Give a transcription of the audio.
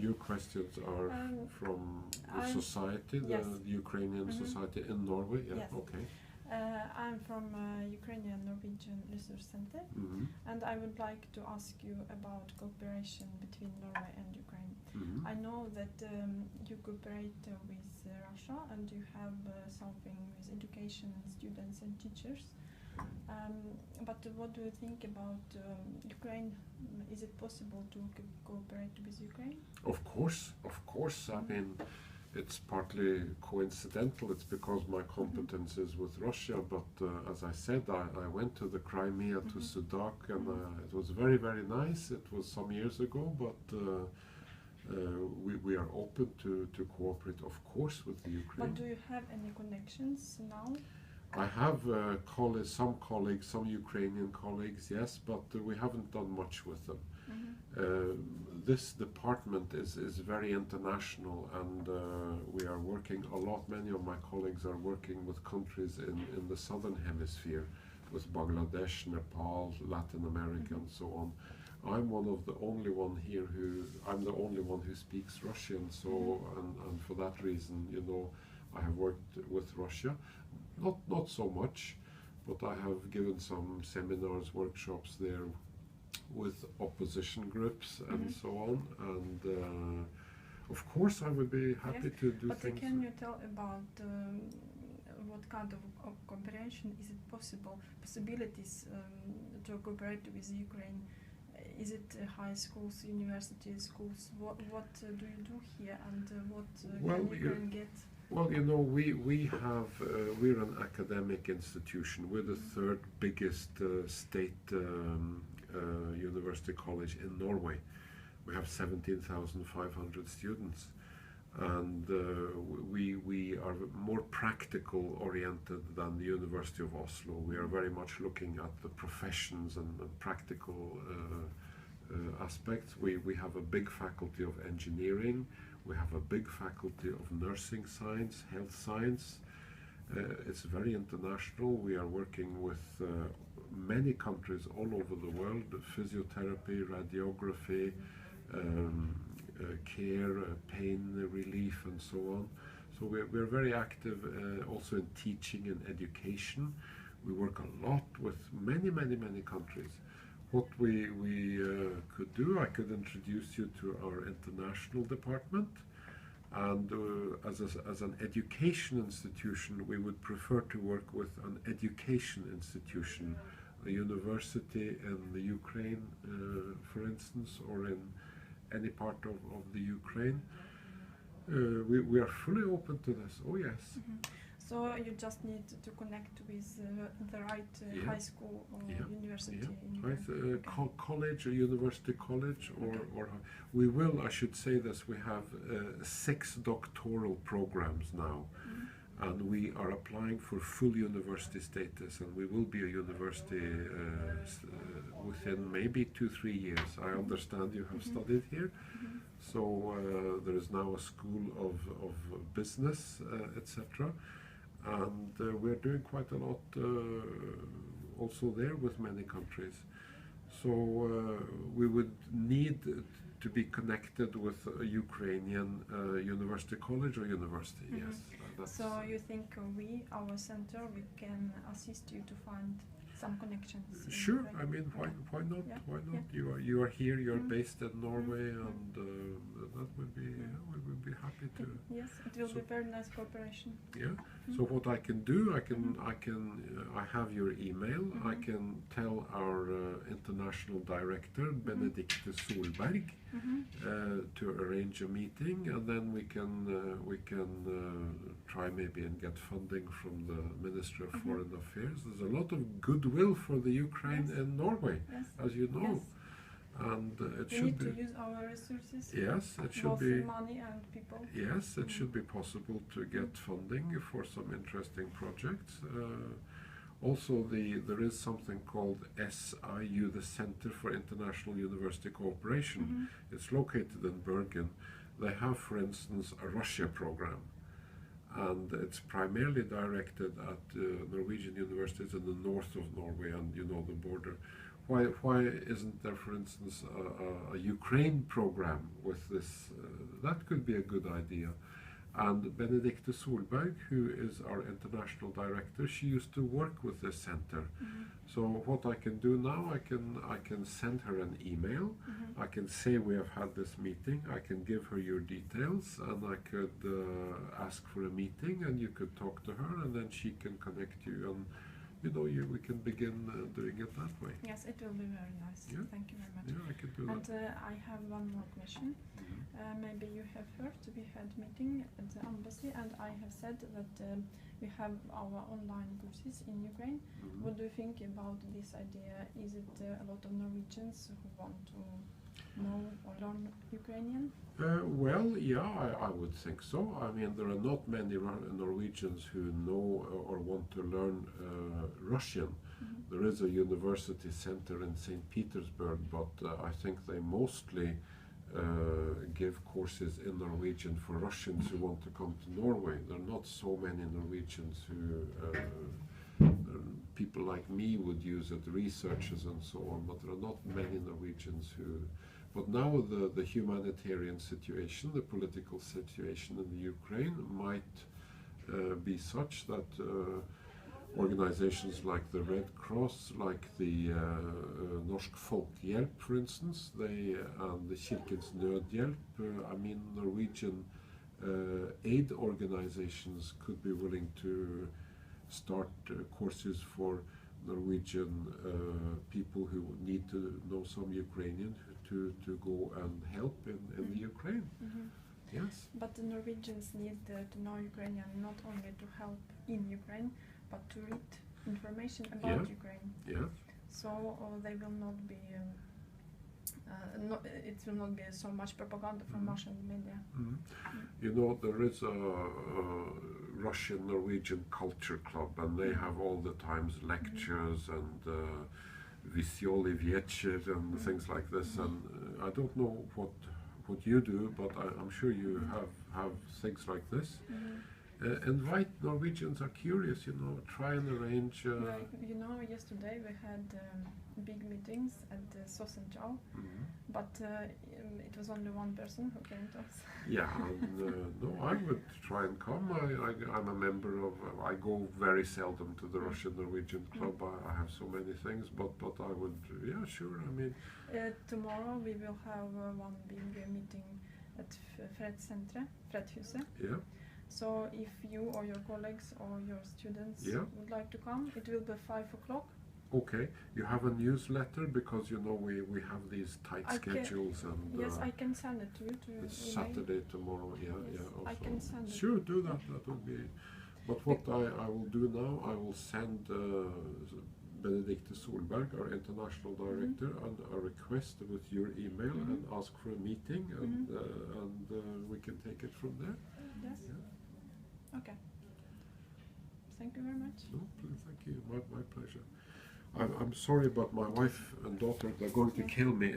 your questions are from the society, yes. the Ukrainian society in Norway? Yeah, yes. okay. I'm from Ukrainian Norwegian Research Center, and I would like to ask you about cooperation between Norway and Ukraine. I know that you cooperate with Russia, and you have something with education, students and teachers. But what do you think about Ukraine? Is it possible to cooperate with Ukraine? Of course, of course. I mean, it's partly coincidental. It's because my competence is with Russia. But as I said, I went to the Crimea, to Sudak, and it was very, very nice. It was some years ago, but we are open to cooperate, of course, with the Ukraine. But do you have any connections now? I have some colleagues, some Ukrainian colleagues, yes, but we haven't done much with them. This department is very international, and we are working a lot. Many of my colleagues are working with countries in the southern hemisphere, with Bangladesh, Nepal, Latin America, and so on. I'm the only one who speaks Russian, so and for that reason, you know, I have worked with Russia. Not so much, but I have given some seminars, workshops there with opposition groups and so on. And of course, I would be happy to do things. But can you tell about what kind of cooperation is it possible? Possibilities to cooperate with Ukraine? Is it high schools, universities, schools? What do you do here, and what can Ukraine get? Well, you know, we're an academic institution. We're the third biggest state university college in Norway. We have 17,500 students, and we are more practical oriented than the University of Oslo. We are very much looking at the professions and practical aspects. We have a big faculty of engineering. We have a big faculty of nursing science, health science. It's very international. We are working with many countries all over the world: physiotherapy, radiography, care, pain relief, and so on. So we're very active also in teaching and education. We work a lot with many countries. What we could do, I could introduce you to our international department, and as an education institution, we would prefer to work with an education institution, a university in the Ukraine, for instance, or in any part of the Ukraine. We are fully open to this. Oh yes. So you just need to connect with the right high school or university. College, or university college, or we will. I should say this: we have 6 doctoral programs now, and we are applying for full university status, and we will be a university within maybe 2-3 years. I understand you have studied here, so there is now a school of business, etc. And we're doing quite a lot also there with many countries. So we would need to be connected with a Ukrainian university college or university, yes. So you think our center, we can assist you to find some connections? Sure, I mean, why not? Why not? You are here, you are based in Norway, and that would be, we would be happy to. Yes, it will be very nice cooperation. Yeah. So what I can do, I have your email. I can tell our international director, Benedicte Solberg, to arrange a meeting, and then we can try maybe and get funding from the Ministry of Foreign Affairs. There's a lot of goodwill for the Ukraine in Norway, as you know. And it should be. We need to use our resources. Yes, it should both be. Money and people. Yes, it should be possible to get funding for some interesting projects. Also, there is something called SIU, the Center for International University Cooperation. It's located in Bergen. They have, for instance, a Russia program, and it's primarily directed at Norwegian universities in the north of Norway and, you know, the border. why isn't there, for instance, a Ukraine program with this? That could be a good idea. And Benedicte Solberg, who is our international director, she used to work with this center. So what I can do now, I can send her an email. I can say we have had this meeting. I can give her your details, and I could ask for a meeting, and you could talk to her, and then she can connect you, and we can begin doing it that way. Yes, it will be very nice. Yeah. Thank you very much. Yeah, I can do And that. I have one more question. Maybe you have heard we had meeting at the embassy, and I have said that we have our online courses in Ukraine. What do you think about this idea? Is it a lot of Norwegians who want to know or learn Ukrainian? Well, yeah, I would think so. I mean, there are not many Norwegians who know or want to learn Russian. There is a university center in St. Petersburg, but I think they mostly give courses in Norwegian for Russians who want to come to Norway. There are not so many Norwegians who people like me would use it, researchers and so on, but there are not many Norwegians who. But now the humanitarian situation, the political situation in the Ukraine might be such that organizations like the Red Cross, like the Norsk Folkehjelp, for instance, and the Kirkens Nødhjelp, I mean Norwegian aid organizations could be willing to start courses for Norwegian people who need to know some Ukrainian to go and help in the Ukraine. Yes. But the Norwegians need to know Ukrainian not only to help in Ukraine, but to read information about Ukraine. Yeah. So they will not be. It will not be so much propaganda from Russian media. There is a Russian-Norwegian culture club, and they have all the times lectures and Visioli Viecher and things like this. And I don't know what you do, but I'm sure you have things like this. Invite Norwegians are curious, try and arrange. Yesterday we had big meetings at the Sossenchal, but it was only one person who came to us. Yeah, and, no, I would try and come. I'm a member of. I go very seldom to the Russian-Norwegian club. I have so many things, but I would. Yeah, sure. I mean. Tomorrow we will have one big meeting at Fredshuset. Yeah. So if you or your colleagues or your students would like to come, it will be 5 o'clock. Okay. You have a newsletter because we have these tight schedules and. Yes, I can send it to you. It's Saturday tomorrow. Yeah, yes, Also. I can send it. Sure, do that. That would be. But what I will do now, I will send Benedicte Solberg, our international director, and a request with your email and ask for a meeting, and we can take it from there. Yes. Yeah. Okay. Thank you very much. No, thank you. My pleasure. I'm sorry, but my wife and daughter, they're going to kill me